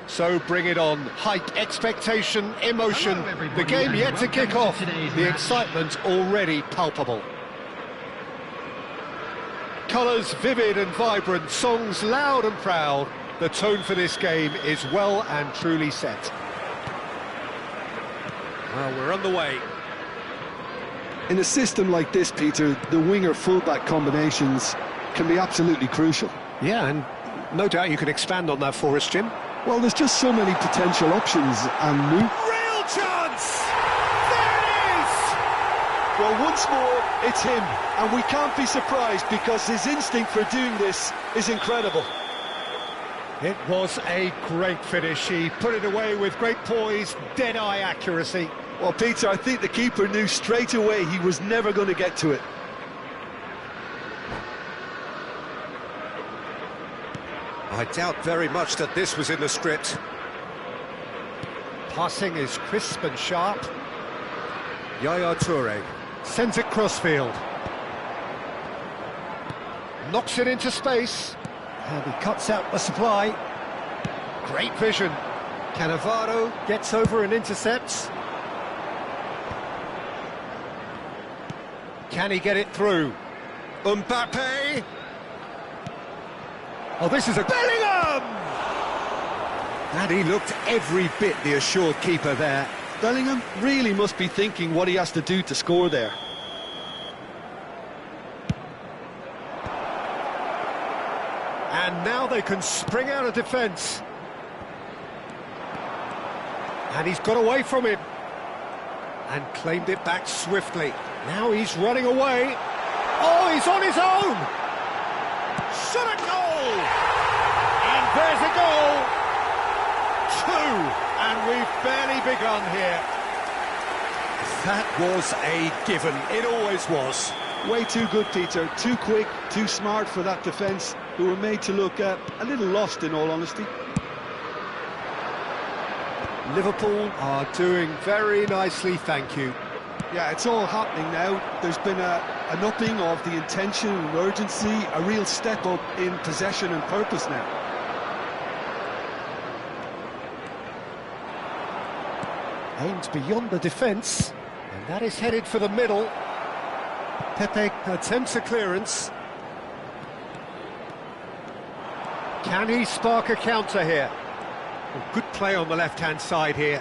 So bring it on. Hype, expectation, emotion. The game yet to kick off. The excitement already palpable. Colours vivid and vibrant, songs loud and proud. The tone for this game is well and truly set. Well, we're on the way. In a system like this, Peter, the winger-fullback combinations can be absolutely crucial. Yeah, and no doubt you can expand on that for us, Jim. Well, there's just so many potential options, and real chance! There it is! Well, once more, it's him, and we can't be surprised because his instinct for doing this is incredible. It was a great finish. He put it away with great poise, dead-eye accuracy. Well, Peter, I think the keeper knew straight away he was never going to get to it. I doubt very much that this was in the script. Passing is crisp and sharp. Yaya Toure sends it crossfield. Knocks it into space. And he cuts out the supply. Great vision. Cannavaro gets over and intercepts. Can he get it through? Mbappe! Oh, this is a Bellingham! And he looked every bit the assured keeper there. Bellingham really must be thinking what he has to do to score there. And now they can spring out of defence. And he's got away from him. And claimed it back swiftly. Now he's running away. Oh, he's on his own! Shot a goal! And there's a goal! Two! And we've barely begun here. That was a given. It always was. Way too good, Peter. Too quick, too smart for that defence, who were made to look a little lost, in all honesty. Liverpool are doing very nicely, thank you. Yeah, it's all happening now. There's been an upping of the intention and urgency, a real step up in possession and purpose now. Aimed beyond the defence, and that is headed for the middle. Pepe attempts a clearance. Can he spark a counter here? Well, good play on the left-hand side here.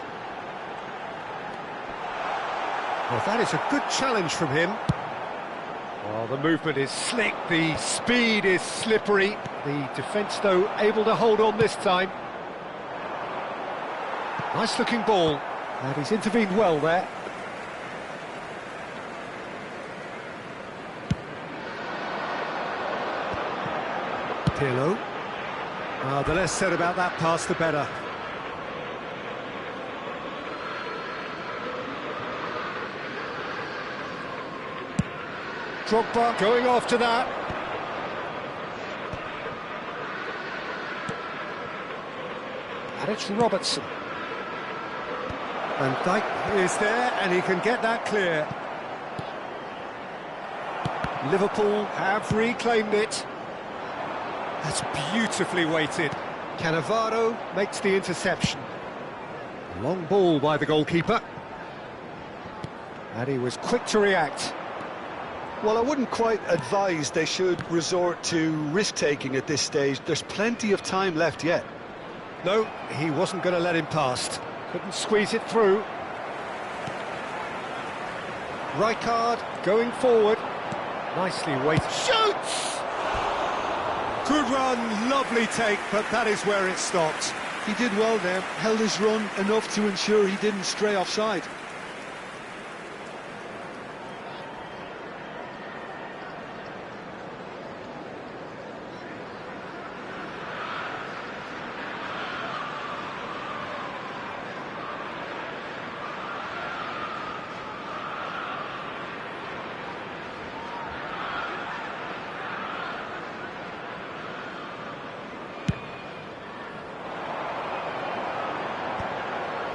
Well, that is a good challenge from him. Well, the movement is slick, the speed is slippery. The defence, though, able to hold on this time. Nice-looking ball, and he's intervened well there. Pirlo. The less said about that pass, the better. Drogba going after that. And it's Robertson. Van Dijk is there, and he can get that clear. Liverpool have reclaimed it. That's beautifully weighted. Cannavaro makes the interception. Long ball by the goalkeeper. And he was quick to react. Well, I wouldn't quite advise they should resort to risk-taking at this stage. There's plenty of time left yet. No, he wasn't going to let him past. Couldn't squeeze it through. Rijkaard going forward. Nicely weighted. Shoots! Good run, lovely take, but that is where it stopped. He did well there, held his run enough to ensure he didn't stray offside.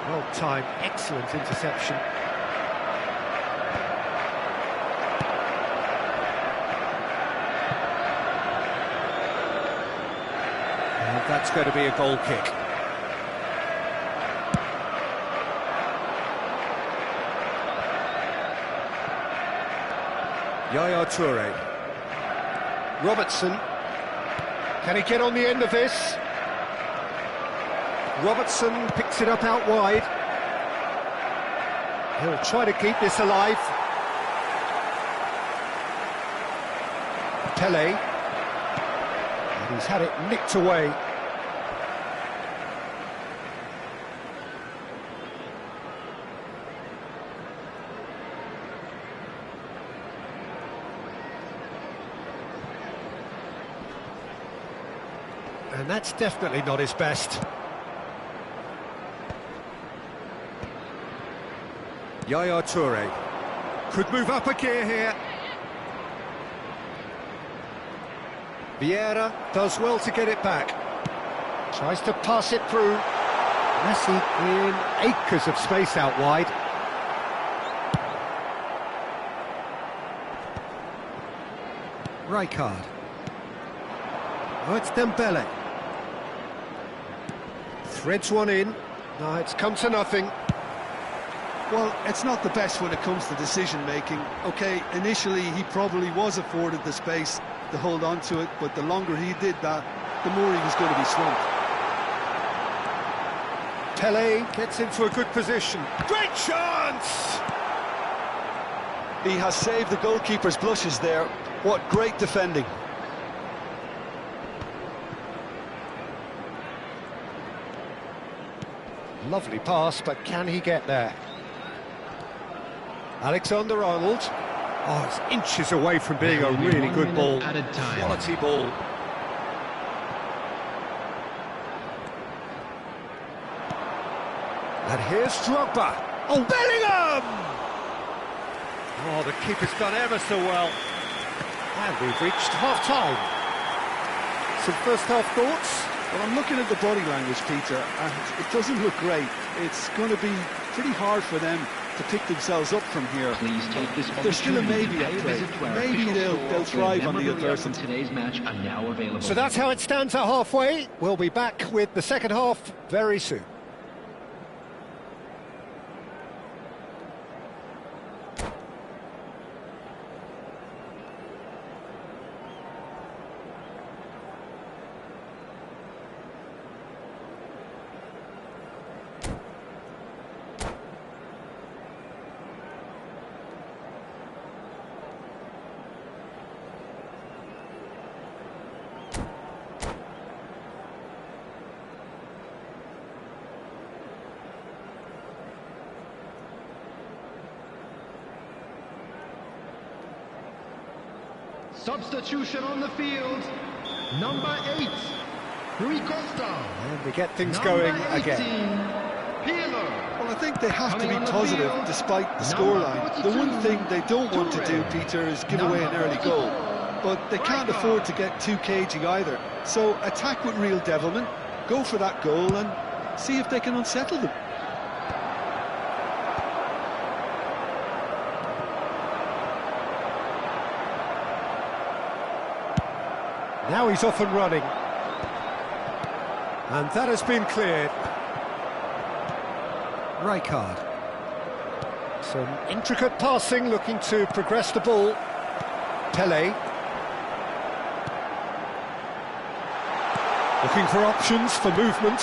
Well-timed, excellent interception. And that's going to be a goal kick. Yaya Toure. Robertson. Can he get on the end of this? Robertson picks it up out wide. He'll try to keep this alive. Pele. And he's had it nicked away. And that's definitely not his best. Yaya Toure could move up a gear here. Vieira does well to get it back. Tries to pass it through. Messi in acres of space out wide. Rijkaard. Oh, it's Dembele. Threads one in. No, it's come to nothing. Well, it's not the best when it comes to decision-making. OK, initially he probably was afforded the space to hold on to it, but the longer he did that, the more he was going to be swamped. Pele gets into a good position. Great chance! He has saved the goalkeeper's blushes there. What great defending. Lovely pass, but can he get there? Alexander-Arnold. Oh, it's inches away from being a really good ball. Quality ball. And here's Drogba. Oh, Bellingham! Oh, the keeper's done ever so well. And we've reached half-time. Some first-half thoughts? Well, I'm looking at the body language, Peter, and it doesn't look great. It's going to be pretty hard for them to pick themselves up from here. There's still a maybe at play. Maybe they'll thrive on the adversity. Today's match are now available. So that's how it stands at halfway. We'll be back with the second half very soon. Substitution on the field, number 8, Rui Costa. And we get things going again. Well, I think they have to be positive despite the scoreline. The one thing they don't want to do, Peter, is give away an early goal. But they can't afford to get too cagey either. So attack with real devilment, go for that goal and see if they can unsettle them. Now he's off and running. And that has been cleared. Rijkaard. Some intricate passing, looking to progress the ball. Pele. Looking for options, for movement.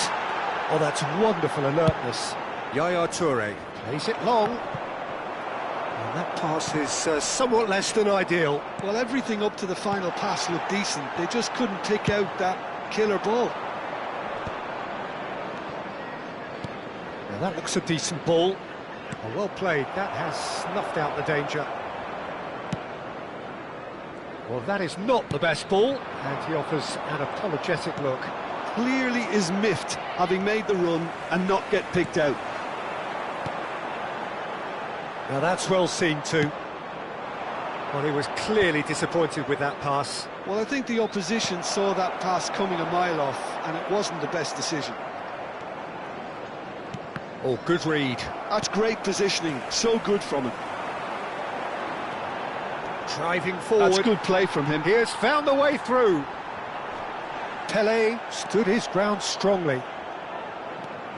Oh, that's wonderful alertness. Yaya Toure plays it long. And that pass is somewhat less than ideal. Well, everything up to the final pass looked decent. They just couldn't pick out that killer ball. Now that looks a decent ball. Oh, well played. That has snuffed out the danger. Well, that is not the best ball, and he offers an apologetic look. Clearly is miffed, having made the run and not get picked out. Now that's well seen too. Well, he was clearly disappointed with that pass. Well, I think the opposition saw that pass coming a mile off, and it wasn't the best decision. Oh, good read. That's great positioning, so good from him. Driving forward. That's good play from him. He has found the way through. Pele stood his ground strongly.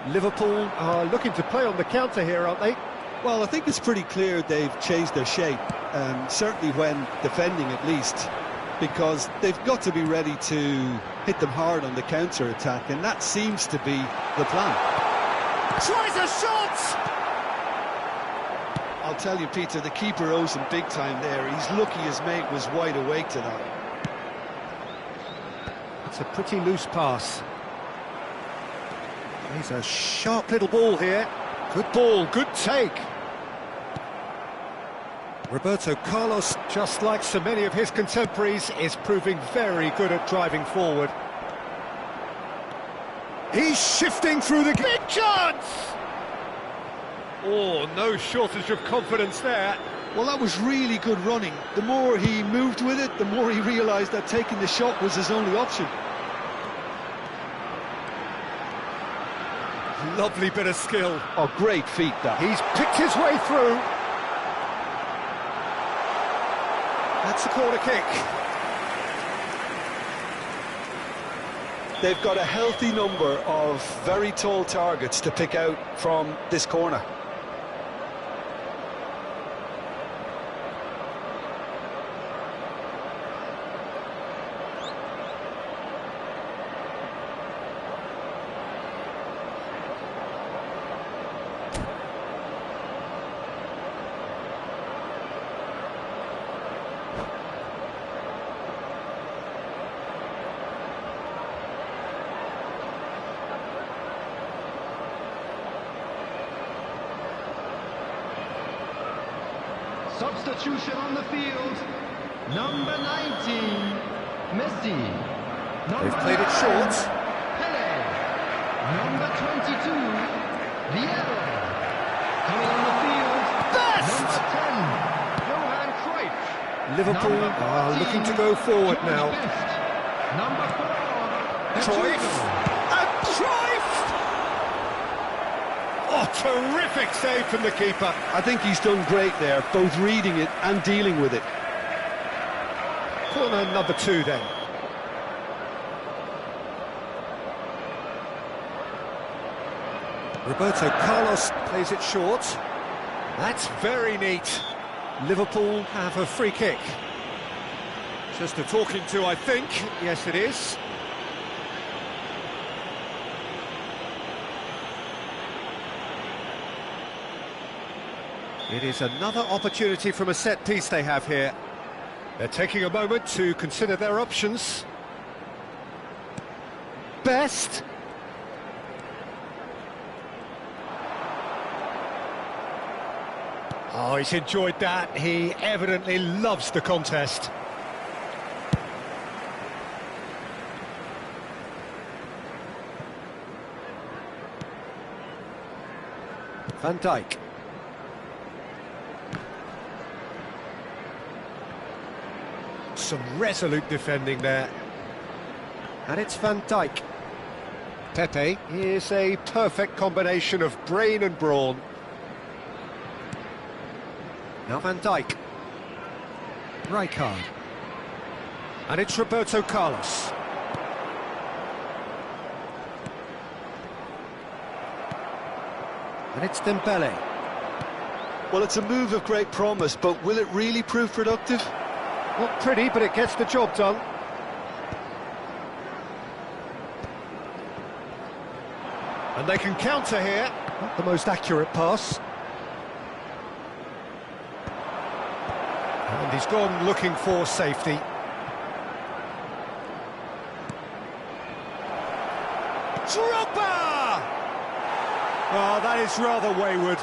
Liverpool are looking to play on the counter here, aren't they? Well, I think it's pretty clear they've changed their shape. certainly when defending at least, because they've got to be ready to hit them hard on the counter-attack, and that seems to be the plan. Tries a shot! I'll tell you, Peter, the keeper owes him big time there. He's lucky his mate was wide awake to that. It's a pretty loose pass. He's a sharp little ball here. Good ball, good take. Roberto Carlos, just like so many of his contemporaries, is proving very good at driving forward. He's shifting through the... Big chance! Oh, no shortage of confidence there. Well, that was really good running. The more he moved with it, the more he realised that taking the shot was his only option. Lovely bit of skill. Oh, great feat, that. He's picked his way through. That's a corner kick. They've got a healthy number of very tall targets to pick out from this corner. Substitution on the field. Number 19, Messi. They've played it short. Pele. Number 22, Vieira. Coming on the field. Best! Number 10, Johan Cruyff. Liverpool Number are 14, looking to go forward George now. Best. Number 4, Cruyff. Pedro. And Cruyff! Oh, terrific save from the keeper. I think he's done great there, both reading it and dealing with it. Corner number 2 then. Roberto Carlos plays it short. That's very neat. Liverpool have a free kick. Just a talking to, I think. Yes, it is. It is another opportunity from a set piece they have here. They're taking a moment to consider their options. Best. Oh, he's enjoyed that. He evidently loves the contest. Van Dijk. Some resolute defending there. And it's Van Dijk. Pepe is a perfect combination of brain and brawn. Now Van Dijk. Rijkaard. And it's Roberto Carlos. And it's Dembele. Well, it's a move of great promise, but will it really prove productive? Not pretty, but it gets the job done. And they can counter here. Not the most accurate pass. And he's gone looking for safety. Drogba! Oh, that is rather wayward.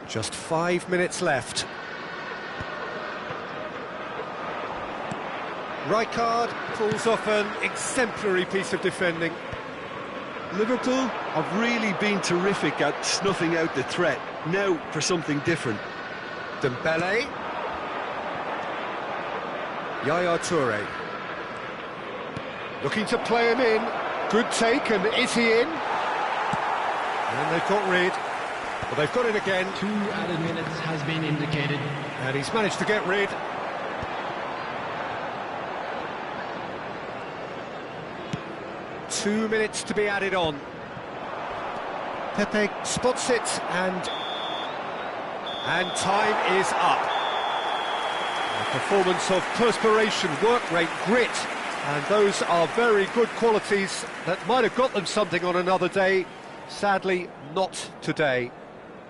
Just 5 minutes left. Rijkaard pulls off an exemplary piece of defending. Liverpool have really been terrific at snuffing out the threat. Now for something different. Dembele. Yaya Toure. Looking to play him in. Good take, and is he in? And they've got rid. Well, they've got it again. 2 added minutes has been indicated. And he's managed to get rid. 2 minutes to be added on. Pepe spots it, and time is up. A performance of perspiration, work rate, grit, and those are very good qualities that might have got them something on another day. Sadly, not today.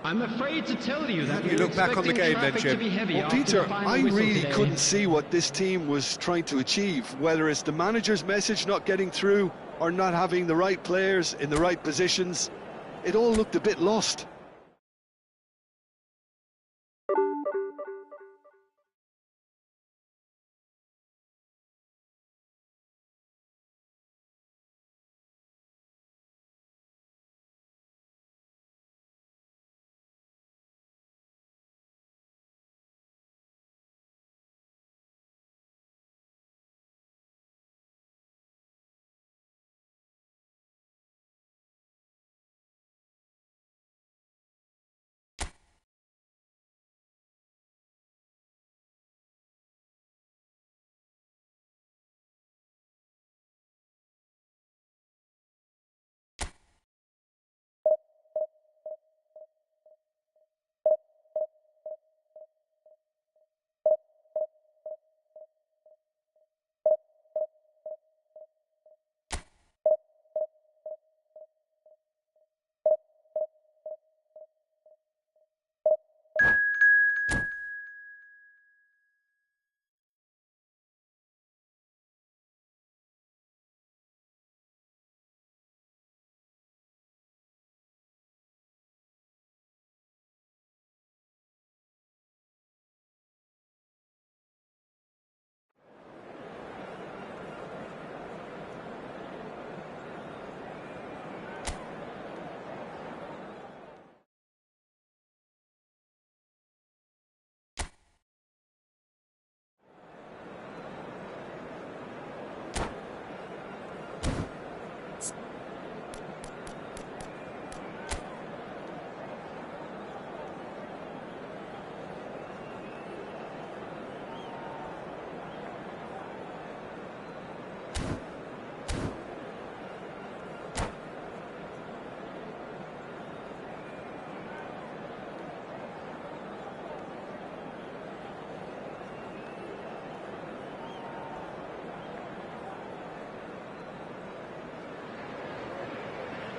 I'm afraid to tell you that You look back on the game then, Jim. Well, Peter, I really couldn't see what this team was trying to achieve, whether it's the manager's message not getting through or not having the right players in the right positions. It all looked a bit lost.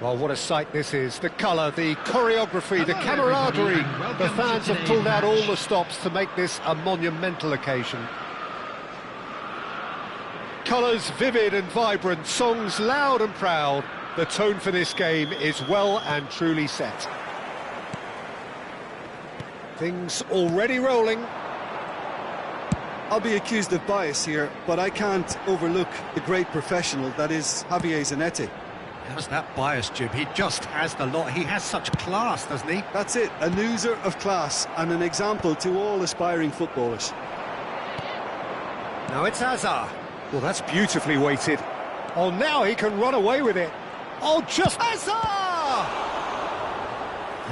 Well, what a sight this is. The colour, the choreography, the camaraderie. The fans have pulled out all the stops to make this a monumental occasion. Colours vivid and vibrant, songs loud and proud. The tone for this game is well and truly set. Things already rolling. I'll be accused of bias here, but I can't overlook the great professional that is Javier Zanetti. How's that bias, Jim? He just has the lot. He has such class, doesn't he? That's it, a loser of class and an example to all aspiring footballers. Now it's Hazard. Well, that's beautifully weighted. Oh, now he can run away with it. Oh, just Hazard!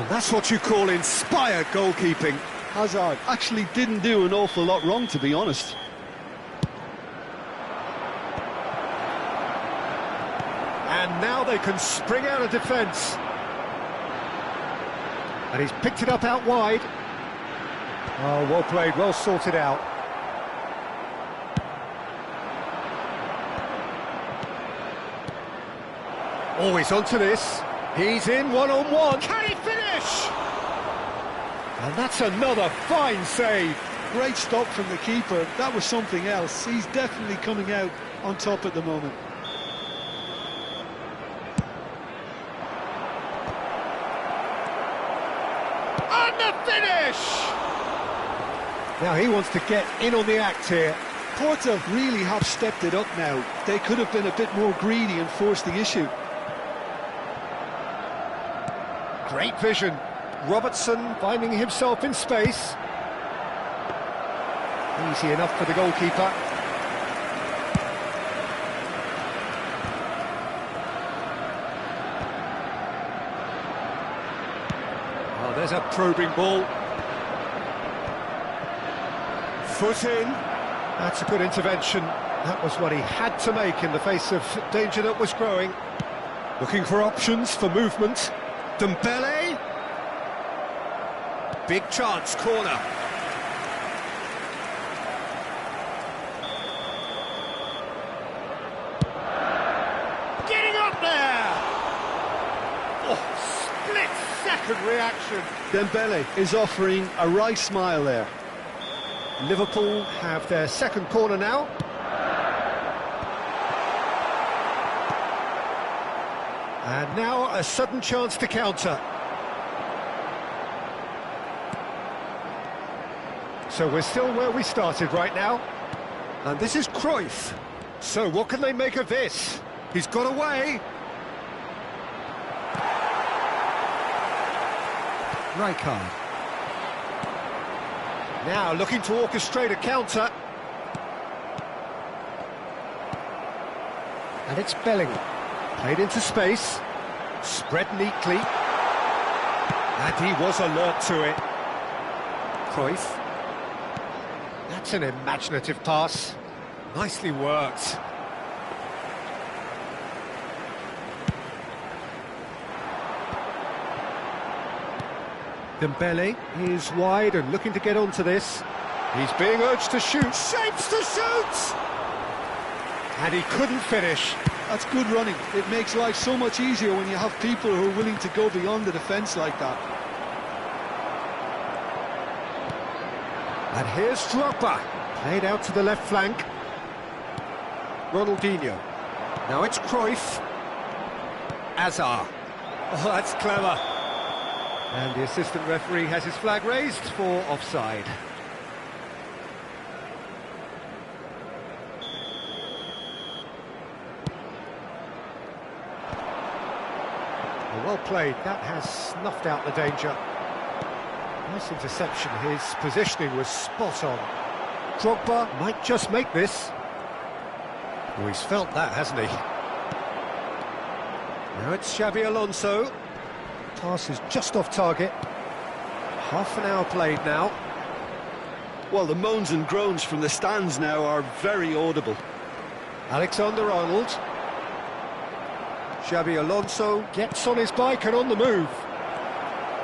And that's what you call inspired goalkeeping. Hazard actually didn't do an awful lot wrong, to be honest. And now they can spring out of defence. And he's picked it up out wide. Oh, well played, well sorted out. Oh, he's onto this. He's in one-on-one. Can he finish? And that's another fine save. Great stop from the keeper. That was something else. He's definitely coming out on top at the moment. And the finish! Now he wants to get in on the act here. Porto really have stepped it up now. They could have been a bit more greedy and forced the issue. Great vision. Robertson finding himself in space. Easy enough for the goalkeeper. Oh, there's a probing ball. Foot in. That's a good intervention. That was what he had to make in the face of danger that was growing. Looking for options for movement. Dembele. Big chance, corner. Getting up there! Oh, split-second reaction. Dembele is offering a wry smile there. Liverpool have their second corner now. And now a sudden chance to counter. So we're still where we started right now. And this is Cruyff. So what can they make of this? He's got away. Rijkaard. Now looking to orchestrate a counter. And it's Bellingham. Played into space. Spread neatly. And he was alert to it. Cruyff. That's an imaginative pass. Nicely worked. Dembele is wide and looking to get onto this. He's being urged to shoot. Shapes to shoot! And he couldn't finish. That's good running. It makes life so much easier when you have people who are willing to go beyond the defence like that. And here's Drogba. Played out to the left flank. Ronaldinho. Now it's Cruyff. Azar. Oh, that's clever. And the assistant referee has his flag raised for offside. Well played. That has snuffed out the danger. Nice interception. His positioning was spot on. Drogba might just make this. Oh, he's felt that, hasn't he? Now it's Xabi Alonso. Pass is just off target. Half an hour played now. Well, the moans and groans from the stands now are very audible. Alexander-Arnold. Xabi Alonso gets on his bike and on the move.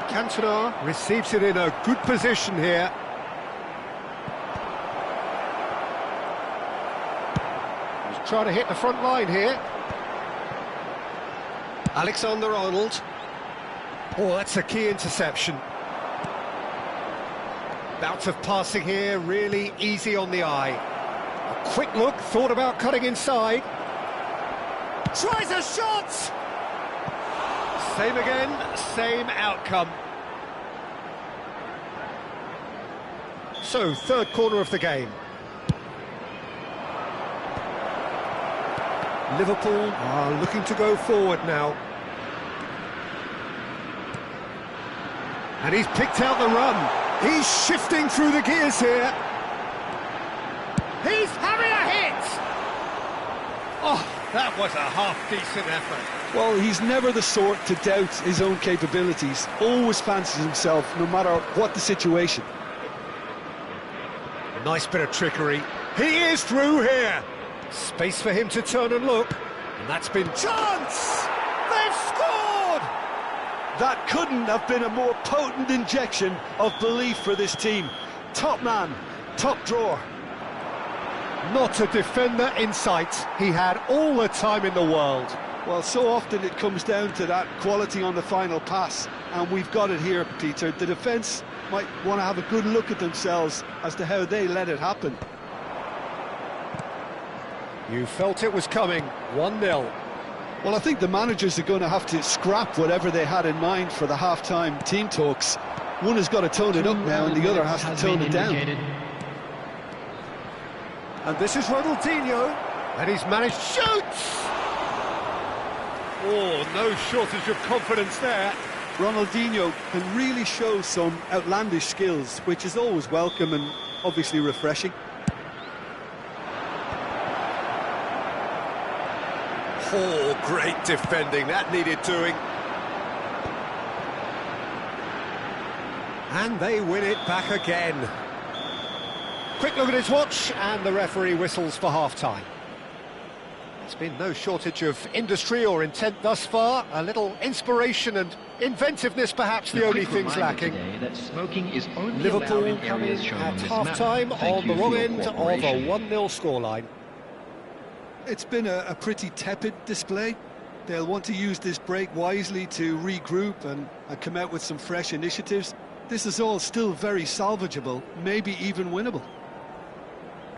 Cantona receives it in a good position here. He's trying to hit the front line here. Alexander-Arnold. Oh, that's a key interception. Bouts of passing here, really easy on the eye. A quick look, thought about cutting inside. Tries a shot! Same again, same outcome. So, third corner of the game. Liverpool are looking to go forward now. And he's picked out the run. He's shifting through the gears here. He's having a hit! Oh, that was a half-decent effort. Well, he's never the sort to doubt his own capabilities. Always fancies himself, no matter what the situation. A nice bit of trickery. He is through here. Space for him to turn and look. And that's been chance! They've scored! That couldn't have been a more potent injection of belief for this team. Top man, top drawer. Not a defender in sight. He had all the time in the world. Well, so often it comes down to that quality on the final pass, and we've got it here, Peter. The defence might want to have a good look at themselves as to how they let it happen. You felt it was coming. 1-0. Well, I think the managers are going to have to scrap whatever they had in mind for the half-time team talks. One has got to tone it up now, and the other has to tone it down. And this is Ronaldinho, and he's managed shoots! Oh, no shortage of confidence there. Ronaldinho can really show some outlandish skills, which is always welcome and obviously refreshing. Oh, great defending, that needed doing. And they win it back again. Quick look at his watch, and the referee whistles for half-time. It's been no shortage of industry or intent thus far. A little inspiration and inventiveness, perhaps, the only things lacking. That smoking is only Liverpool come in at half-time on the wrong end of a 1-0 scoreline. It's been a pretty tepid display. They'll want to use this break wisely to regroup and come out with some fresh initiatives. This is all still very salvageable, maybe even winnable.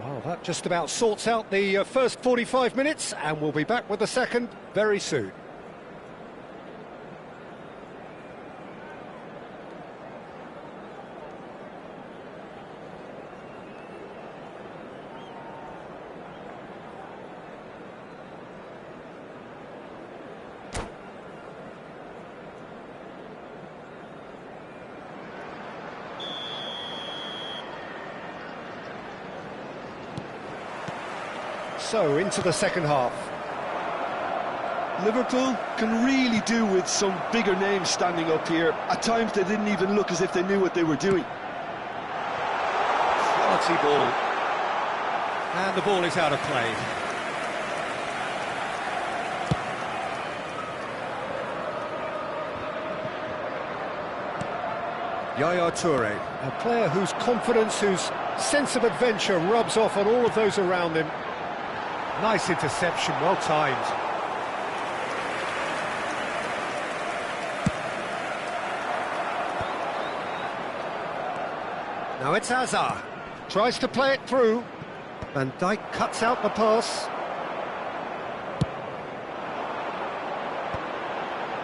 Well, that just about sorts out the first 45 minutes, and we'll be back with the second very soon. So, into the second half. Liverpool can really do with some bigger names standing up here. At times they didn't even look as if they knew what they were doing. Quality ball. And the ball is out of play. Yaya Toure, a player whose confidence, whose sense of adventure rubs off on all of those around him. Nice interception, well timed. Now it's Hazard. Tries to play it through. Van Dijk cuts out the pass.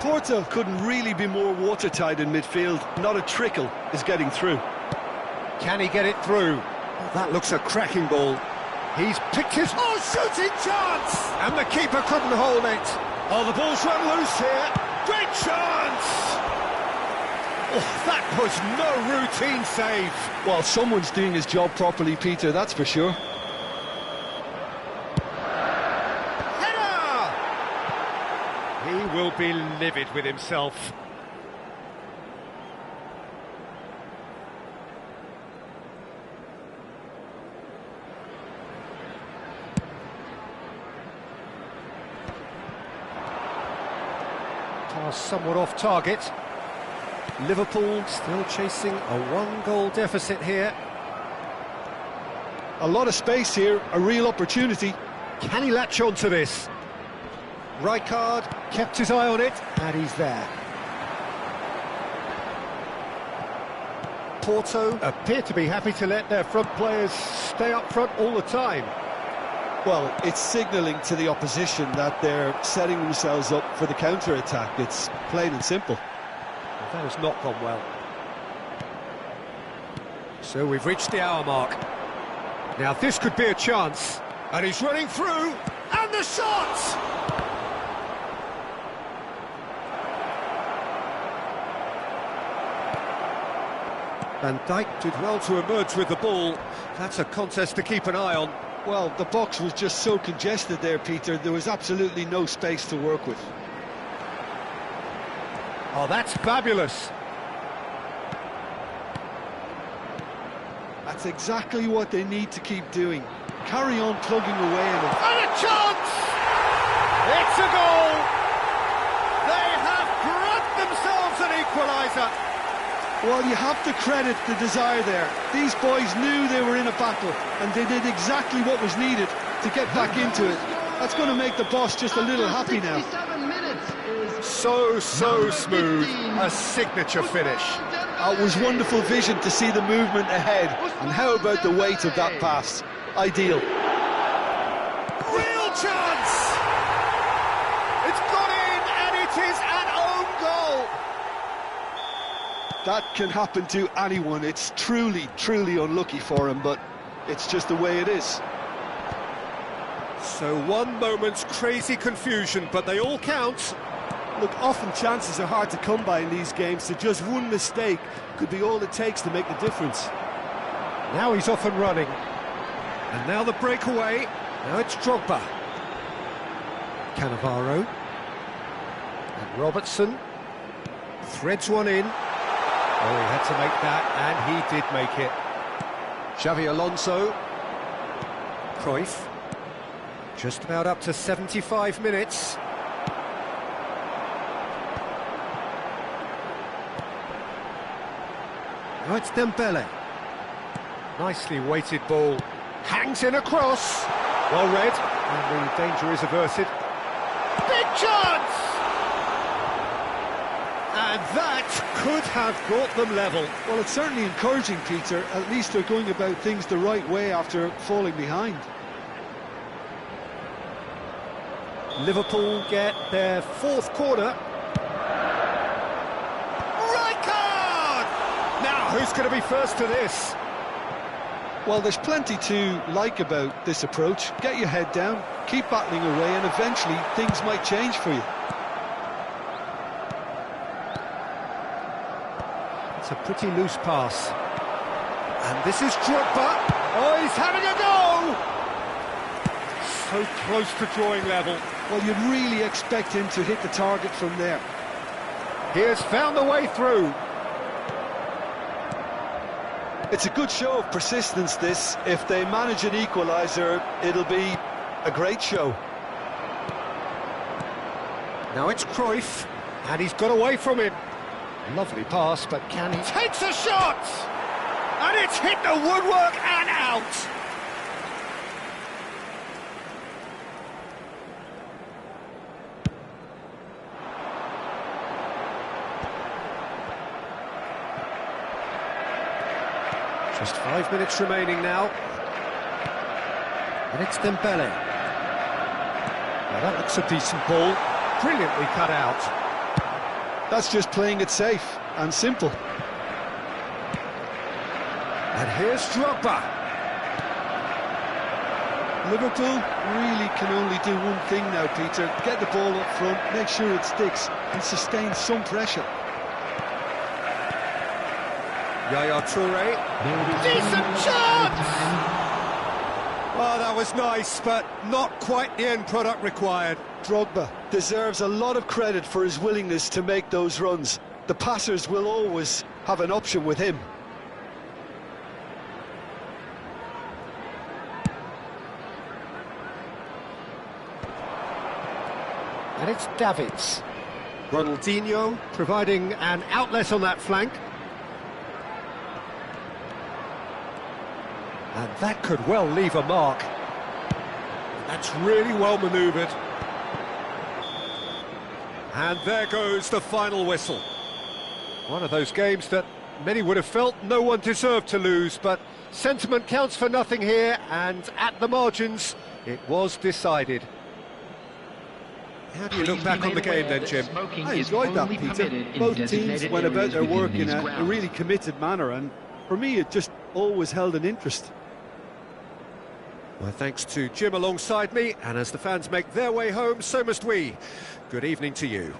Porto couldn't really be more watertight in midfield. Not a trickle is getting through. Can he get it through? Oh, that looks a cracking ball. He's picked his... Oh, shooting chance! And the keeper couldn't hold it. Oh, the ball's run loose here. Great chance! Oh, that was no routine save. Well, someone's doing his job properly, Peter, that's for sure. Header! He will be livid with himself. Somewhat off target. Liverpool still chasing a 1-goal deficit here. A lot of space here, a real opportunity. Can he latch on to this? Rijkaard kept his eye on it, and he's there. Porto appear to be happy to let their front players stay up front all the time. Well, it's signalling to the opposition that they're setting themselves up for the counter-attack. It's plain and simple. Well, that has not gone well. So we've reached the hour mark. Now this could be a chance. And he's running through, and the shot! Van Dijk did well to emerge with the ball. That's a contest to keep an eye on. Well, the box was just so congested there, Peter. There was absolutely no space to work with. Oh, that's fabulous. That's exactly what they need to keep doing. Carry on plugging away at it. And a chance! It's a goal! They have grabbed themselves an equaliser. Well, you have to credit the desire there. These boys knew they were in a battle, and they did exactly what was needed to get back into it. That's going to make the boss just a little happy now. So smooth. A signature finish. It was wonderful vision to see the movement ahead. And how about the weight of that pass? Ideal. Real chance! It's gone in, and it is an own goal! That can happen to anyone. It's truly unlucky for him, but it's just the way it is. So one moment's crazy confusion, but they all count. Look, often chances are hard to come by in these games, so just one mistake could be all it takes to make the difference. Now he's off and running. And now the breakaway. Now it's Drogba. Cannavaro. And Robertson. Threads one in. Oh, he had to make that, and he did make it. Xavi Alonso. Cruyff. Just about up to 75 minutes. Now it's Dembele. Nicely weighted ball. Hangs in across. Well read, and the danger is averted. Big chance! And that could have brought them level. Well, it's certainly encouraging, Peter. At least they're going about things the right way after falling behind. Liverpool get their fourth corner. Right card! Now, who's going to be first to this? Well, there's plenty to like about this approach. Get your head down, keep battling away, and eventually things might change for you. It's a pretty loose pass. And this is Drogba. Oh, he's having a go! So close to drawing level. Well, you'd really expect him to hit the target from there. He has found the way through. It's a good show of persistence, this. If they manage an equaliser, it'll be a great show. Now it's Cruyff, and he's got away from him. Lovely pass, but can he... Takes a shot! And it's hit the woodwork and out! Just 5 minutes remaining now. And it's Dembele. Now that looks a decent ball. Brilliantly cut out. That's just playing it safe and simple. And here's Drogba. Liverpool really can only do one thing now, Peter. Get the ball up front, make sure it sticks, and sustain some pressure. Yaya Toure. Decent chance! Well, that was nice, but not quite the end product required. Drogba deserves a lot of credit for his willingness to make those runs. The passers will always have an option with him. And it's Davids. Ronaldinho providing an outlet on that flank. And that could well leave a mark. That's really well manoeuvred. And there goes the final whistle. One of those games that many would have felt no one deserved to lose, but sentiment counts for nothing here, and at the margins, it was decided. How do you look back on the game then, Jim? I enjoyed that, Peter. Both teams went about their work in a really committed manner, and for me it just always held an interest. Well, thanks to Jim alongside me, and as the fans make their way home, so must we. Good evening to you.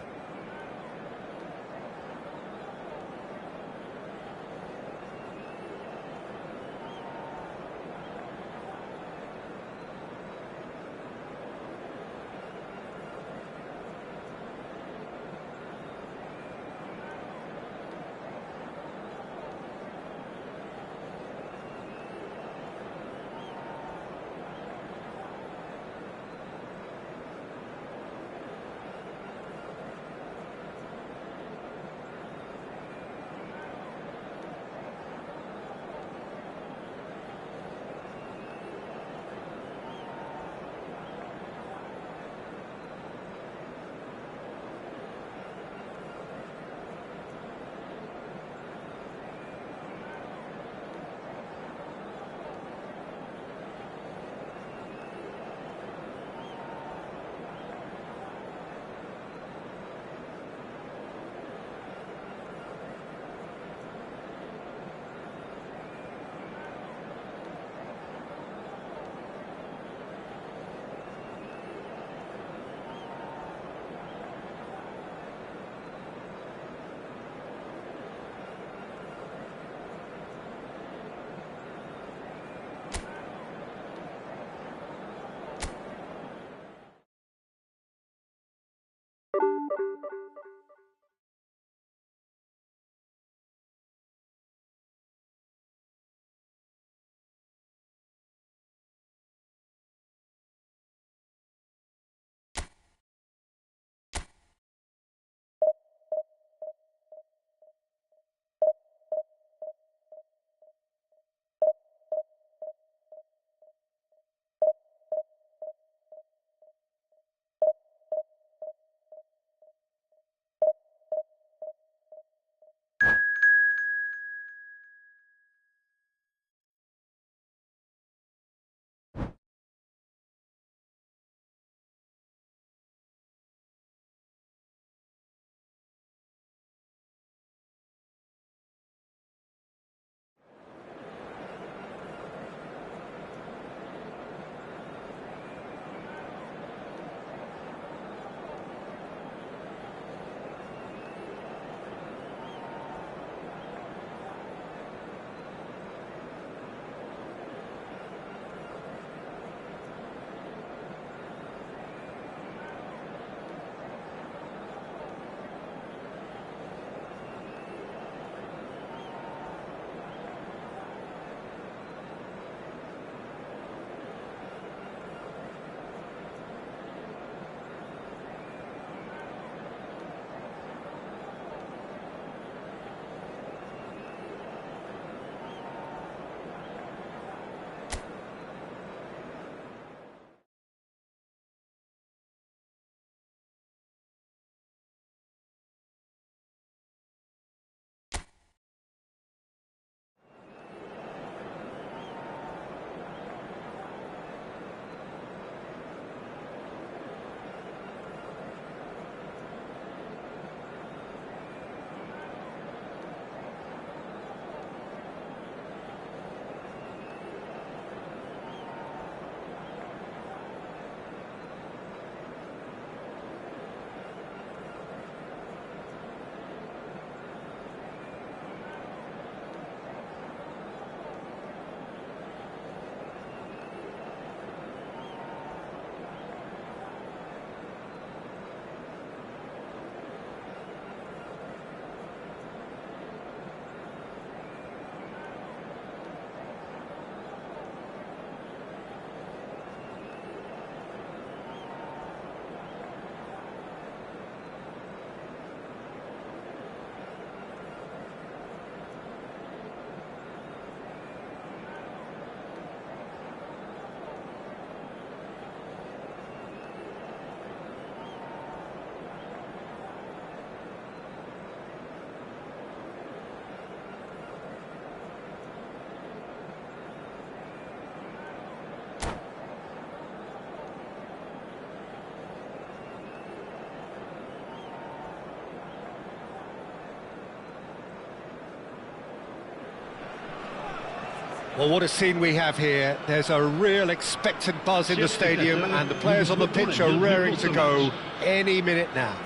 Well, what a scene we have here. There's a real expectant buzz in the stadium, and the players on the pitch are raring to go any minute now.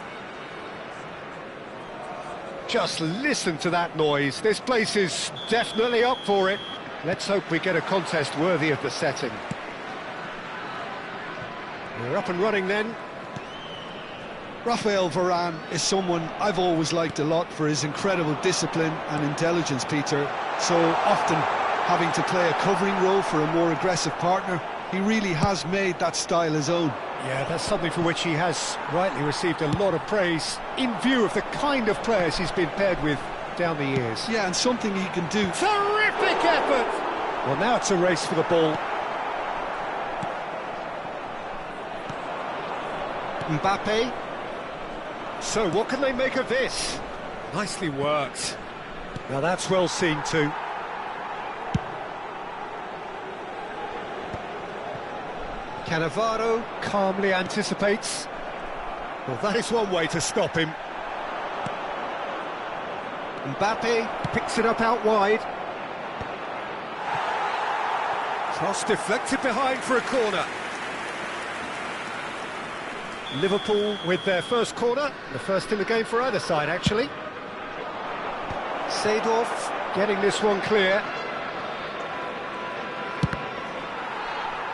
Just listen to that noise. This place is definitely up for it. Let's hope we get a contest worthy of the setting. We're up and running then. Raphael Varane is someone I've always liked a lot for his incredible discipline and intelligence, Peter. So often having to play a covering role for a more aggressive partner, he really has made that style his own. Yeah, that's something for which he has rightly received a lot of praise in view of the kind of players he's been paired with down the years. Yeah, and something he can do. Terrific effort! Well, now it's a race for the ball. Mbappe. So, what can they make of this? Nicely worked. Now that's well seen too. Cannavaro calmly anticipates. Well, that is one way to stop him. Mbappe picks it up out wide. Cross deflected behind for a corner. Liverpool with their first corner, the first in the game for either side, actually. Seedorf getting this one clear.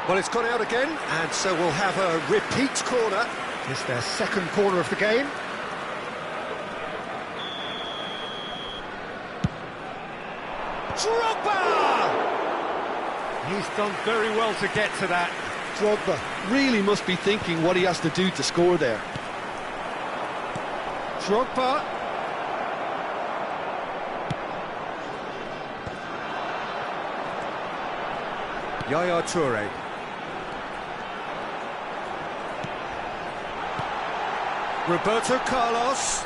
Well, it's gone out again, and so we'll have a repeat corner. It's their second corner of the game. Drogba! He's done very well to get to that. Drogba really must be thinking what he has to do to score there. Drogba. Yaya Toure. Roberto Carlos.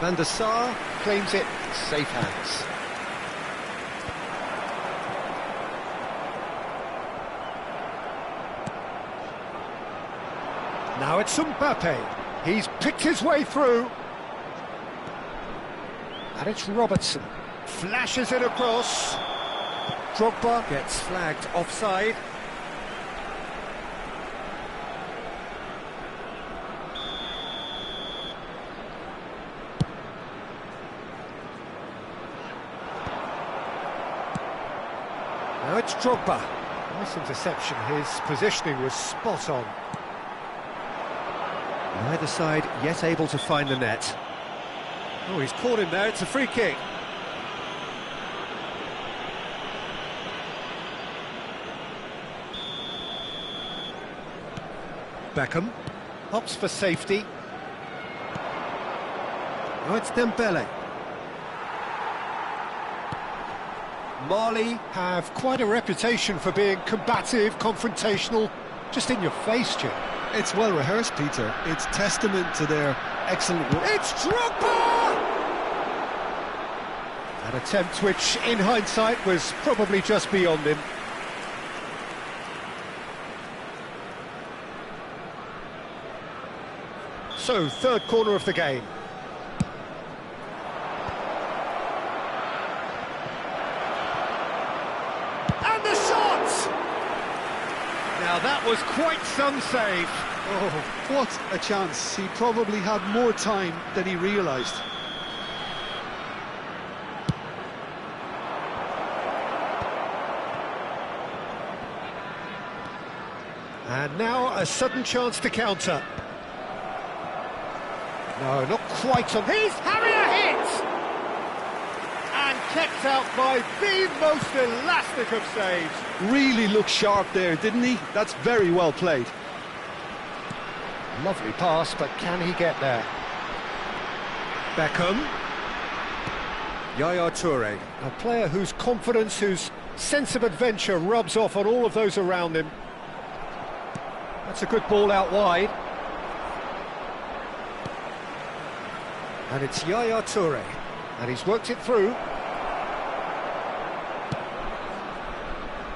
Van der Sar claims it, safe hands. Now it's Mbappe. He's picked his way through. And it's Robertson. Flashes it across. Drogba gets flagged offside. Now it's Drogba. Nice interception. His positioning was spot on. Neither side yet able to find the net. Oh, he's caught him there. It's a free kick. Beckham opts for safety. Oh, it's Dembele. Mali have quite a reputation for being combative, confrontational, just in your face, Jim. It's well rehearsed, Peter. It's testament to their excellent work. It's Drogba! An attempt which, in hindsight, was probably just beyond him. So, third corner of the game. And the shot! Now that was quite some save. Oh, what a chance. He probably had more time than he realised. And now a sudden chance to counter. No, not quite on. He's having a hit! And kept out by the most elastic of saves. Really looked sharp there, didn't he? That's very well played. Lovely pass, but can he get there? Beckham. Yaya Toure, a player whose confidence, whose sense of adventure rubs off on all of those around him. That's a good ball out wide. And it's Yaya Toure, and he's worked it through.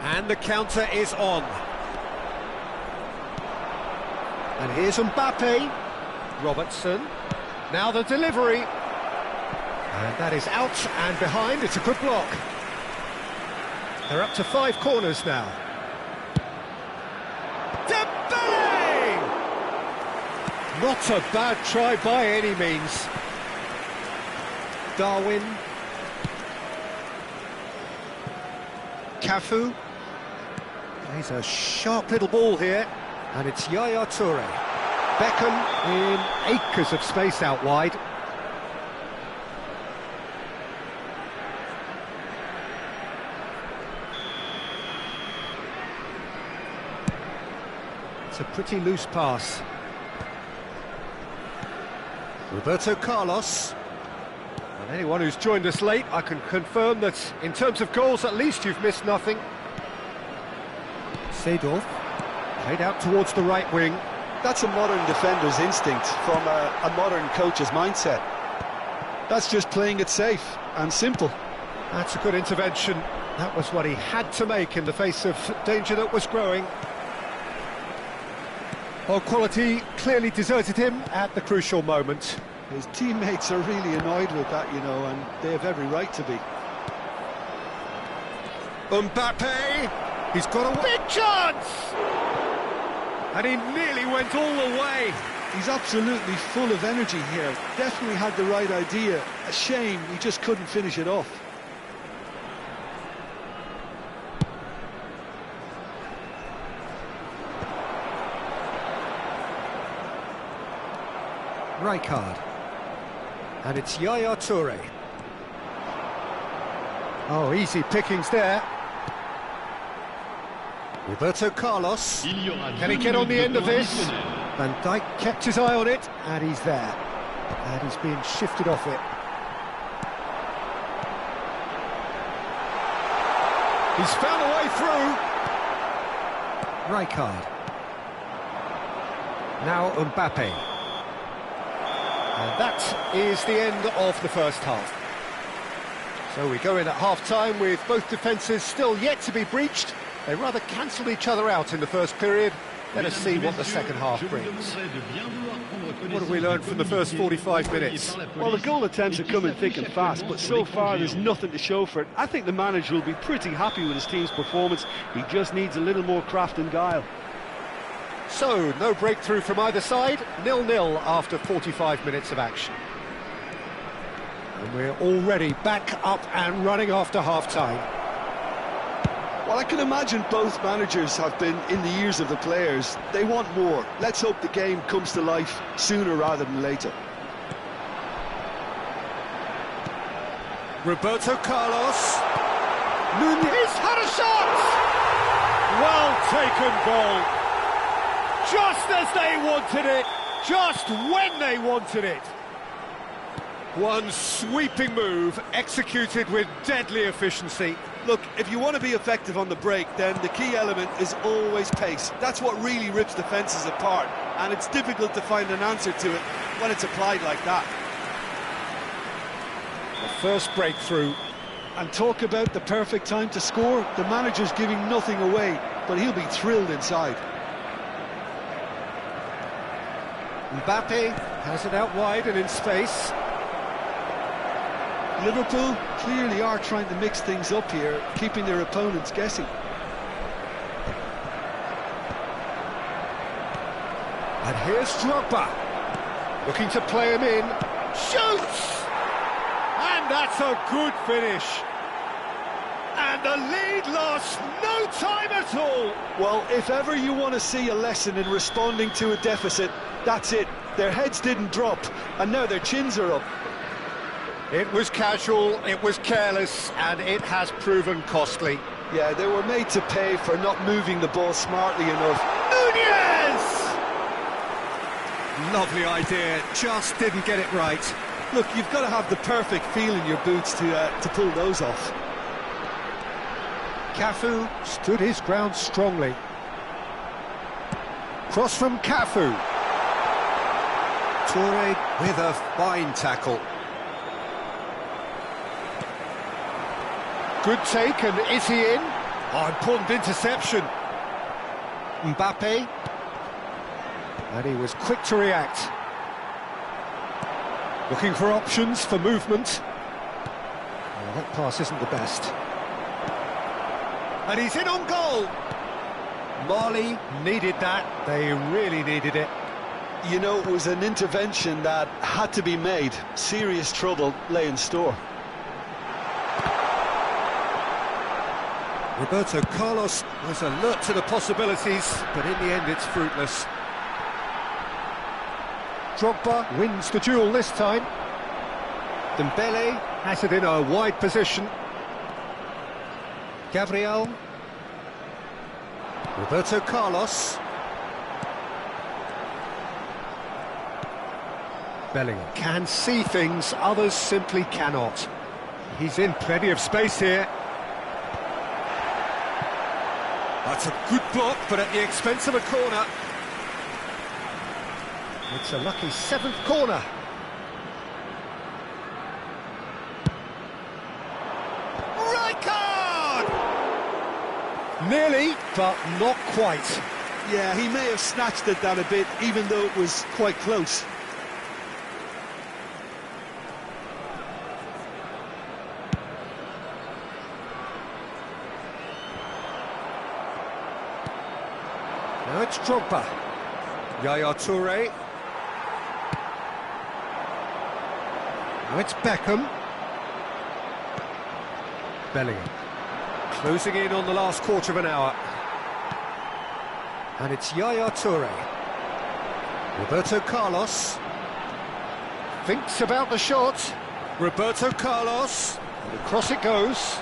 And the counter is on. And here's Mbappe. Robertson. Now the delivery. And that is out and behind. It's a good block. They're up to 5 corners now. Dembele! Not a bad try by any means. Darwin. Cafu. He's a sharp little ball here, and it's Yaya Toure. Beckham in acres of space out wide. It's a pretty loose pass. Roberto Carlos. And anyone who's joined us late, I can confirm that in terms of goals, at least you've missed nothing. Seedorf, played out towards the right wing. That's a modern defender's instinct from a modern coach's mindset. That's just playing it safe and simple. That's a good intervention. That was what he had to make in the face of danger that was growing. Well, quality clearly deserted him at the crucial moment. His teammates are really annoyed with that, you know, and they have every right to be. Mbappe! He's got a big chance! And he nearly went all the way. He's absolutely full of energy here. Definitely had the right idea. A shame he just couldn't finish it off. Rijkaard. And it's Yaya Toure. Oh, easy pickings there. Roberto Carlos. Can he get on the end of this? Van Dijk kept his eye on it, and he's there. And he's being shifted off it. He's found a way through. Rijkaard. Now Mbappe. And that is the end of the first half. So we go in at half-time with both defences still yet to be breached. They rather cancelled each other out in the first period. Let us see what the second half brings. What have we learned from the first 45 minutes? Well, the goal attempts are coming thick and fast, but so far there's nothing to show for it. I think the manager will be pretty happy with his team's performance. He just needs a little more craft and guile. So, no breakthrough from either side, 0-0 after 45 minutes of action. And we're already back up and running after half-time. Well, I can imagine both managers have been in the ears of the players. They want more. Let's hope the game comes to life sooner rather than later. Roberto Carlos. Nunez had a shot! Well taken goal. Just as they wanted it, just when they wanted it. One sweeping move, executed with deadly efficiency. Look, if you want to be effective on the break, then the key element is always pace. That's what really rips defences apart, and it's difficult to find an answer to it when it's applied like that. The first breakthrough. And talk about the perfect time to score. The manager's giving nothing away, but he'll be thrilled inside. Mbappe has it out wide and in space. Liverpool clearly are trying to mix things up here, keeping their opponents guessing. And here's Drogba, looking to play him in. Shoots! And that's a good finish. And the lead lost no time at all. Well, if ever you want to see a lesson in responding to a deficit, that's it. Their heads didn't drop, and now their chins are up. It was casual, it was careless, and it has proven costly. Yeah, they were made to pay for not moving the ball smartly enough. Nunez! Lovely idea, just didn't get it right. Look, you've got to have the perfect feel in your boots to pull those off. Cafu stood his ground strongly. Cross from Cafu. Toure with a fine tackle. Good take, and is he in? Oh, important interception. Mbappe. And he was quick to react. Looking for options for movement. Oh, that pass isn't the best. And he's in on goal. Marley needed that. They really needed it. You know, it was an intervention that had to be made. Serious trouble lay in store. Roberto Carlos was alert to the possibilities, but in the end it's fruitless. Drogba wins the duel this time. Dembele has it in a wide position. Gabriel. Roberto Carlos. Bellingham can see things others simply cannot. He's in plenty of space here. That's a good block, but at the expense of a corner. It's a lucky 7th corner. Rijkaard! Nearly, but not quite. Yeah, he may have snatched at that a bit, even though it was quite close. Now it's Drogba. Yaya Toure. Now it's Beckham. Bellingham. Closing in on the last quarter of an hour. And it's Yaya Toure. Roberto Carlos. Thinks about the shot. Roberto Carlos. And across it goes.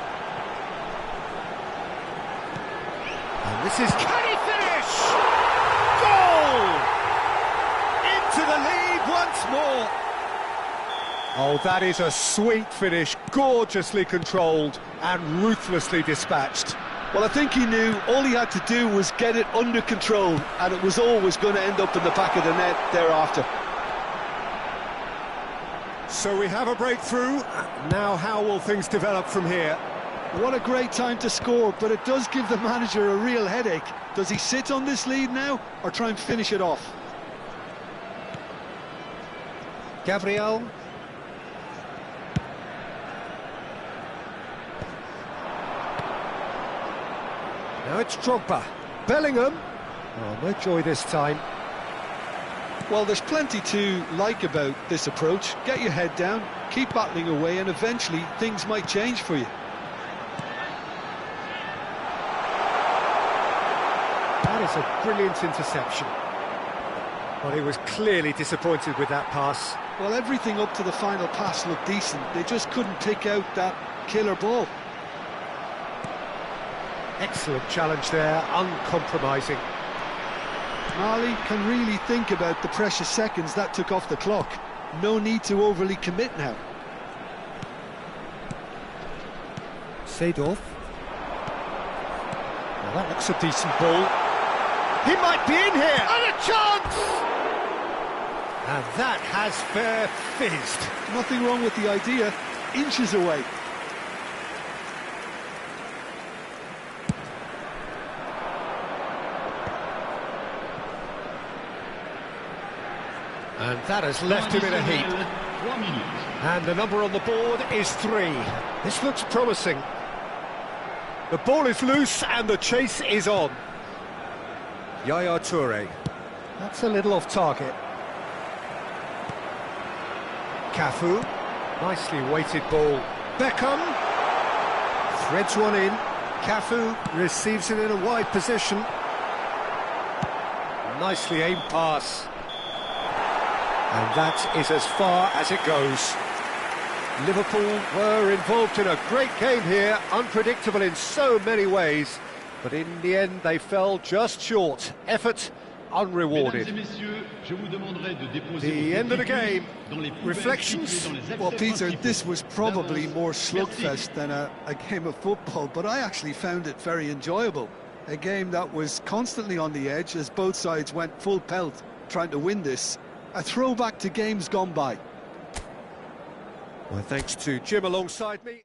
And this is... Can he finish? Goal! Into the lead once more. Oh, that is a sweet finish, gorgeously controlled and ruthlessly dispatched. Well, I think he knew all he had to do was get it under control, and it was always going to end up in the back of the net thereafter. So we have a breakthrough. Now how will things develop from here? What a great time to score, but it does give the manager a real headache. Does he sit on this lead now, or try and finish it off? Gabriel. Now it's Drogba. Bellingham. Oh, no joy this time. Well, there's plenty to like about this approach. Get your head down, keep battling away, and eventually things might change for you. That is a brilliant interception. But he was clearly disappointed with that pass. Well, everything up to the final pass looked decent. They just couldn't pick out that killer ball. Excellent challenge there, uncompromising. Marley can really think about the precious seconds that took off the clock. No need to overly commit now. Seedorf. Well, that looks a decent ball. He might be in here! And a chance! And that has fair fizzed. Nothing wrong with the idea. Inches away. And that has left him in a heap. And the number on the board is 3. This looks promising. The ball is loose and the chase is on. Yaya Toure. That's a little off target. Cafu. Nicely weighted ball. Beckham. Threads one in. Cafu receives it in a wide position. Nicely aimed pass. And that is as far as it goes. Liverpool were involved in a great game here, unpredictable in so many ways, but in the end they fell just short. Effort unrewarded. The end of the game. Reflections? Well, Peter, this was probably more slugfest than a game of football, but I actually found it very enjoyable. A game that was constantly on the edge as both sides went full pelt trying to win this. A throwback to games gone by. Well, thanks to Jim alongside me.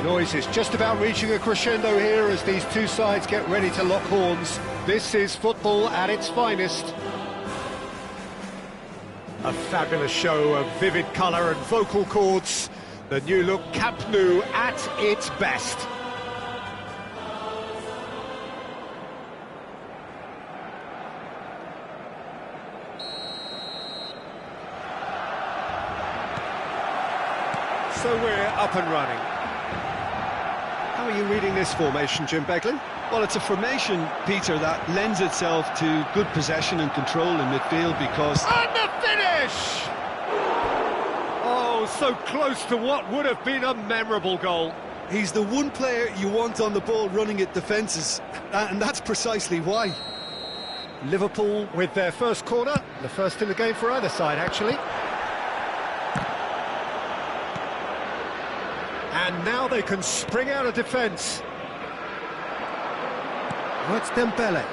Noise is just about reaching a crescendo here as these two sides get ready to lock horns. This is football at its finest. A fabulous show of vivid colour and vocal cords. The new look Camp Nou at its best. So we're up and running. How are you reading this formation, Jim Beglin? Well, it's a formation, Peter, that lends itself to good possession and control in midfield because... And the finish! Oh, so close to what would have been a memorable goal. He's the one player you want on the ball running at defences, and that's precisely why. Liverpool with their first corner, the first in the game for either side, actually. And now they can spring out of defence. Oh, it's Dembele.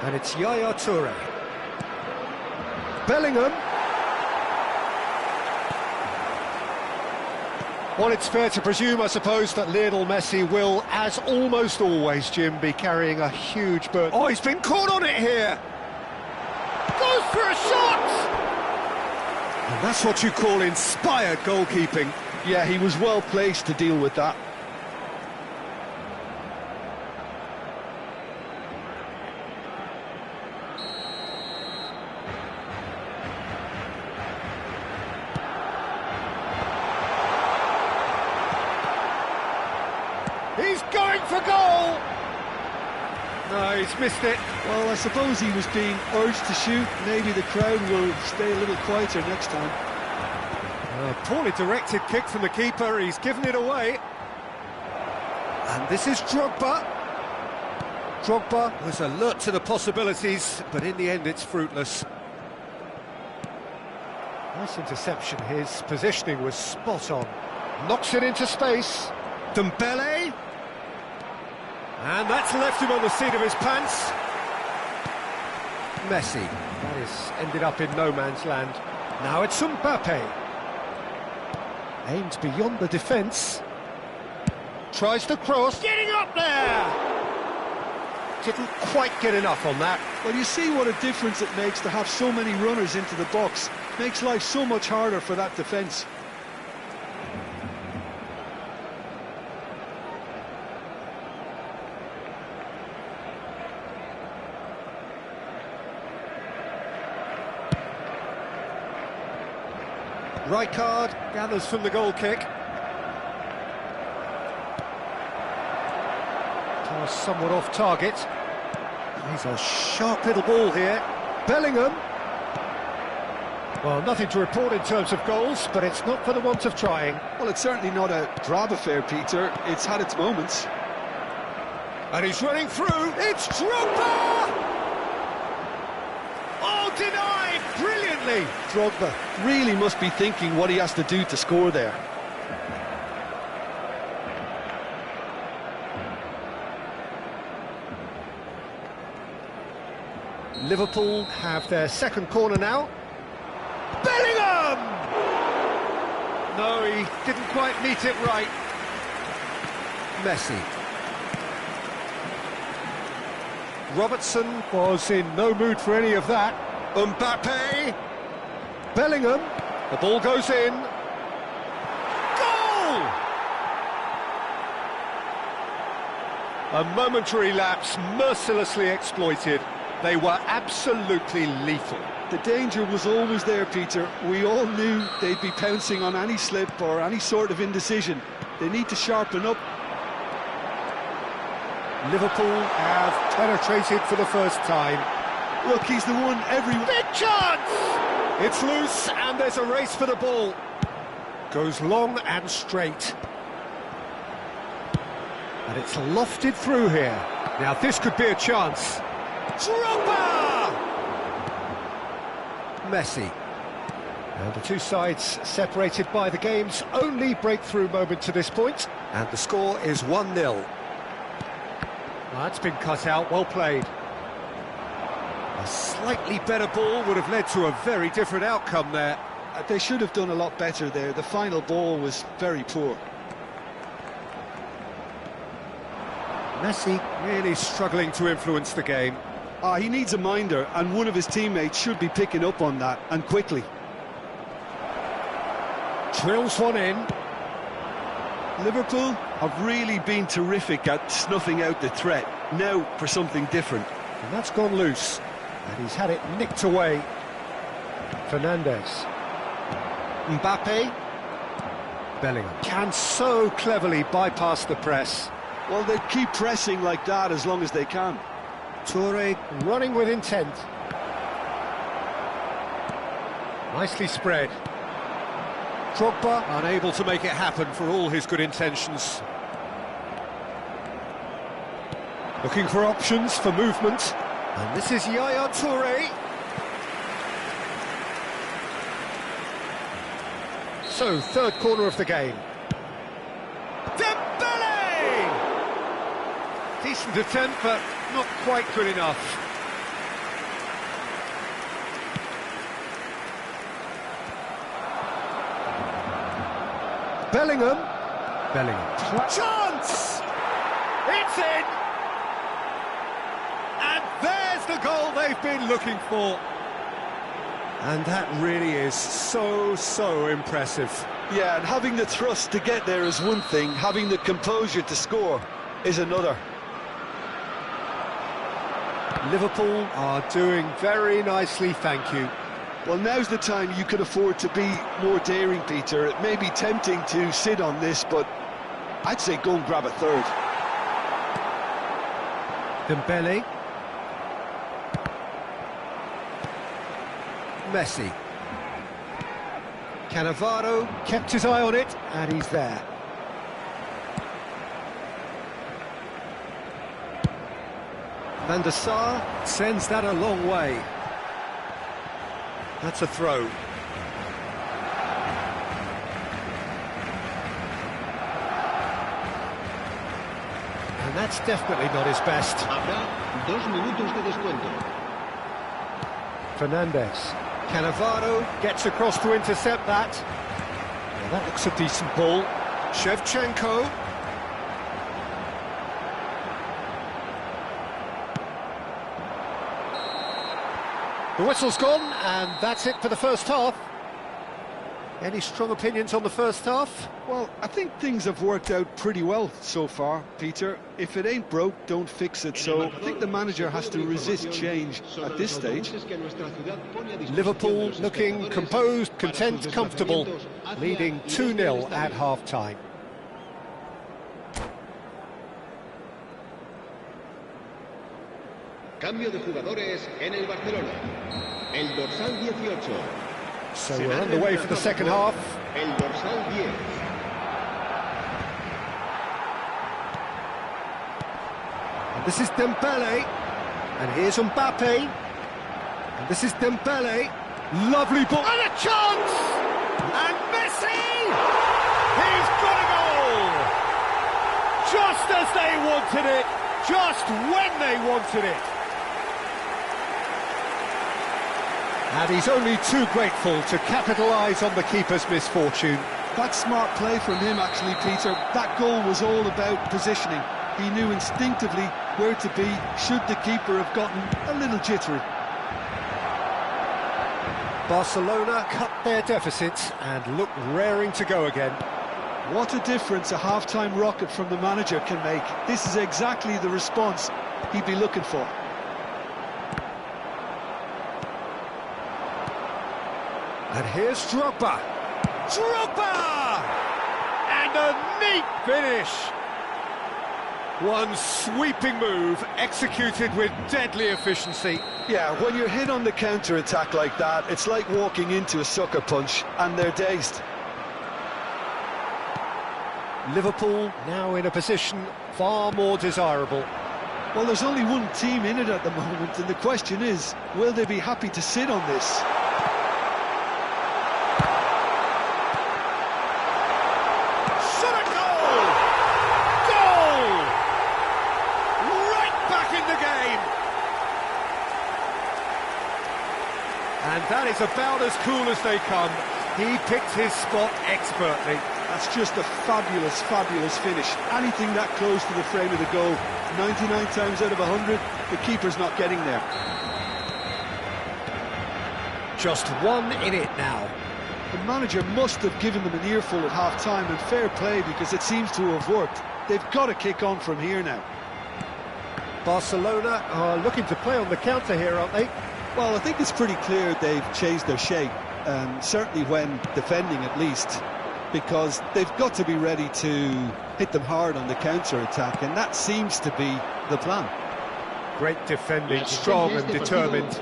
And it's Yaya Toure. Bellingham. Well, it's fair to presume, I suppose, that Lionel Messi will, as almost always, Jim, be carrying a huge burden. Oh, he's been caught on it here! Goes for a shot! And that's what you call inspired goalkeeping. Yeah, he was well placed to deal with that. He's going for goal! No, he's missed it. Well, I suppose he was being urged to shoot. Maybe the crowd will stay a little quieter next time. A poorly directed kick from the keeper. He's given it away. And this is Drogba. Drogba was alert to the possibilities, but in the end it's fruitless. Nice interception. His positioning was spot on. Knocks it into space. Dembele. And that's left him on the seat of his pants. Messi. That is ended up in no man's land. Now it's Mbappe. Aimed beyond the defence. Tries to cross. Getting up there! Didn't quite get enough on that. Well, you see what a difference it makes to have so many runners into the box. Makes life so much harder for that defence. Rijkaard gathers from the goal kick. Pass somewhat off target. He's a sharp little ball here. Bellingham. Well, nothing to report in terms of goals, but it's not for the want of trying. Well, it's certainly not a drab affair, Peter. It's had its moments. And he's running through. It's Drogba! Oh, denied brilliantly. Drogba really must be thinking what he has to do to score there. Liverpool have their second corner now. Bellingham! No, he didn't quite meet it right. Messi. Robertson was in no mood for any of that. Mbappe. Bellingham. The ball goes in. Goal! A momentary lapse mercilessly exploited. They were absolutely lethal. The danger was always there, Peter. We all knew they'd be pouncing on any slip or any sort of indecision. They need to sharpen up. Liverpool have penetrated for the first time. Look, he's the one everyone... Big chance! It's loose and there's a race for the ball. Goes long and straight. And it's lofted through here. Now this could be a chance. Drogba! Messi. And the two sides separated by the game's only breakthrough moment to this point. And the score is 1-0. Well, that's been cut out, well played. A slightly better ball would have led to a very different outcome there. They should have done a lot better there. The final ball was very poor. Messi really struggling to influence the game. He needs a minder, and one of his teammates should be picking up on that, and quickly. Drills one in. Liverpool have really been terrific at snuffing out the threat. Now for something different. And that's gone loose. And he's had it nicked away. Fernandes. Mbappe. Bellingham can so cleverly bypass the press. Well, they keep pressing like that as long as they can. Toure running with intent. Nicely spread. Drogba unable to make it happen for all his good intentions. Looking for options for movement. And this is Yaya Toure. So, third corner of the game. Dembele! Decent attempt, but not quite good enough. Bellingham. Chance! It's in! And there's the goal they've been looking for. And that really is so impressive. Yeah, and having the thrust to get there is one thing, having the composure to score is another. Liverpool are doing very nicely, thank you. Well, now's the time you could afford to be more daring, Peter. It may be tempting to sit on this, but I'd say go and grab a third. Dembele. Messi. Cannavaro kept his eye on it, and he's there. Van der Sar sends that a long way. That's a throw. And that's definitely not his best. Habrá 2 minutos de descuento. Fernandes. Cannavaro gets across to intercept that. Well, that looks a decent ball. Shevchenko. The whistle's gone, and that's it for the first half. Any strong opinions on the first half? Well, I think things have worked out pretty well so far, Peter. If it ain't broke, don't fix it. So I think the manager has to resist change at this stage. Liverpool looking composed, content, comfortable, leading 2-0 at half-time. Cambio de jugadores en el Barcelona. El dorsal 18. So we're underway for the second half. El dorsal 10. And this is Dembele. And here's Mbappe. And this is Dembele. Lovely ball. And a chance! And Messi! He's got a goal! Just as they wanted it. Just when they wanted it. And he's only too grateful to capitalise on the keeper's misfortune. That's smart play from him, actually, Peter. That goal was all about positioning. He knew instinctively where to be, should the keeper have gotten a little jittery. Barcelona cut their deficit and look raring to go again. What a difference a half-time rocket from the manager can make. This is exactly the response he'd be looking for. And here's Drogba. Drogba! And a neat finish. One sweeping move, executed with deadly efficiency. Yeah, when you're hit on the counter-attack like that, it's like walking into a sucker punch, and they're dazed. Liverpool now in a position far more desirable. Well, there's only one team in it at the moment, and the question is, will they be happy to sit on this? that is about as cool as they come. He picked his spot expertly. That's just a fabulous, fabulous finish. Anything that close to the frame of the goal, 99 times out of 100, the keeper's not getting there. Just one in it now. The manager must have given them an earful at half-time, and fair play, because it seems to have worked. They've got to kick on from here now. Barcelona are looking to play on the counter here, aren't they? Well, I think it's pretty clear they've changed their shape, certainly when defending at least, because they've got to be ready to hit them hard on the counter-attack, and that seems to be the plan. Great defending, strong and determined.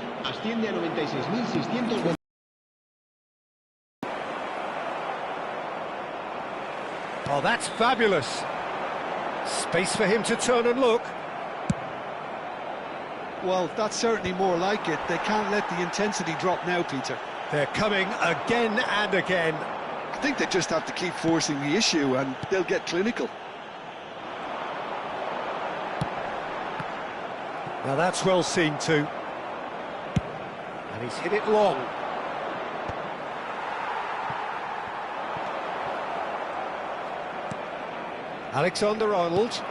Oh, that's fabulous. Space for him to turn and look. Well, that's certainly more like it. They can't let the intensity drop now, Peter. They're coming again and again. I think they just have to keep forcing the issue and they'll get clinical. Now that's well seen too. And he's hit it long. Alexander-Arnold.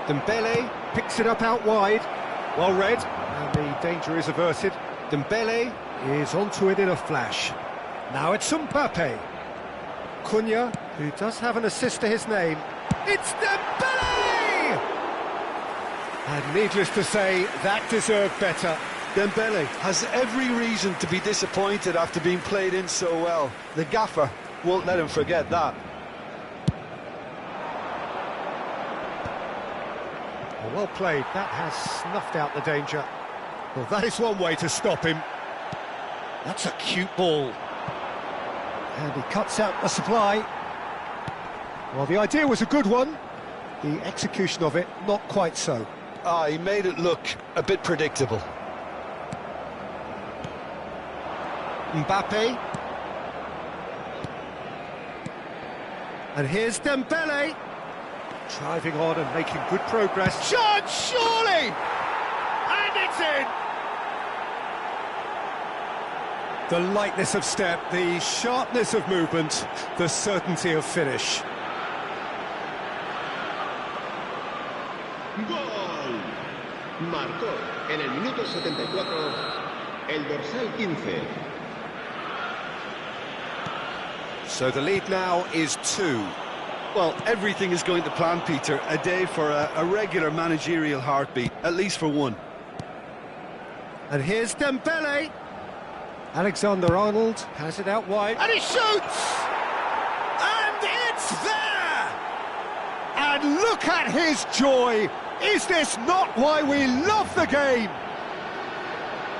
Dembele picks it up out wide. Well read, and the danger is averted. Dembele is onto it in a flash. Now it's Mbappe. Cunha, who does have an assist to his name. It's Dembele! And needless to say, that deserved better. Dembele has every reason to be disappointed after being played in so well. The gaffer won't let him forget that. Well played, that has snuffed out the danger. Well, that is one way to stop him. That's a cute ball. And he cuts out the supply. Well, the idea was a good one. The execution of it, not quite so. He made it look a bit predictable. Mbappe. And here's Dembele. Driving on and making good progress. Chance, surely! And it's in! The lightness of step, the sharpness of movement, the certainty of finish. ¡Gol! Marcó en el minuto 74 el dorsal 15. So the lead now is 2. Well, everything is going to plan, Peter. A day for a regular managerial heartbeat, at least for one. And here's Dembele. Alexander-Arnold has it out wide. And he shoots! And it's there! And look at his joy! Is this not why we love the game?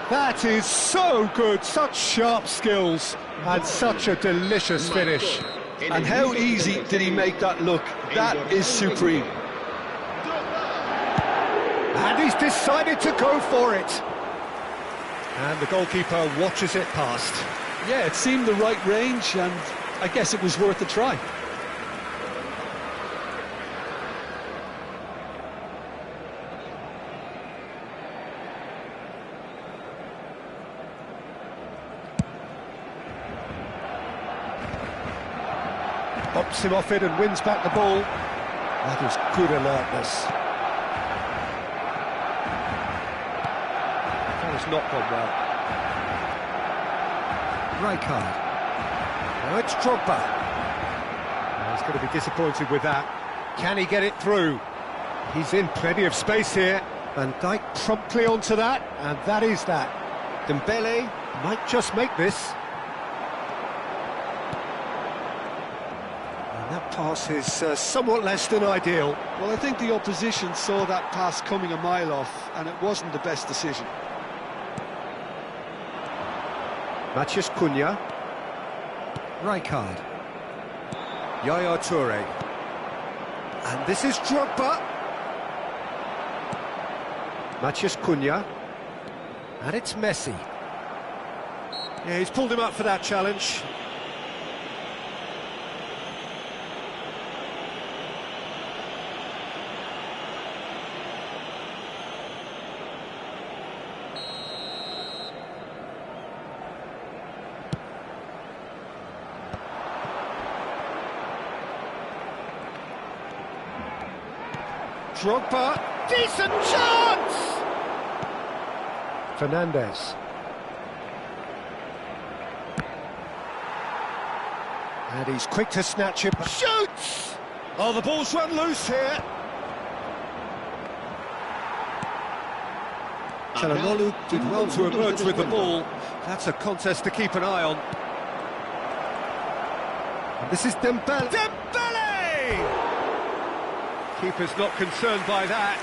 That is so good, such sharp skills, and such a delicious finish. And how easy did he make that look? That is supreme. And he's decided to go for it. And the goalkeeper watches it past. Yeah, it seemed the right range, and I guess it was worth a try. Bops him off it and wins back the ball. That is good alertness. That has not gone well. Rijkaard. Now it's Drogba. Well, he's going to be disappointed with that. Can he get it through? He's in plenty of space here. Van Dijk promptly onto that, and that is that. Dembele might just make this. That pass is somewhat less than ideal. Well, I think the opposition saw that pass coming a mile off, and it wasn't the best decision. Matheus Cunha. Rijkaard. Yaya Toure. And this is Drogba. Matheus Cunha. And it's Messi. Yeah, he's pulled him up for that challenge. Drogba, decent chance! Fernandez. And he's quick to snatch him. Shoots! Oh, the ball's run loose here. Çalhanoğlu did well to emerge with the ball. That's a contest to keep an eye on. And this is Dembele. Dembele! Keeper's not concerned by that.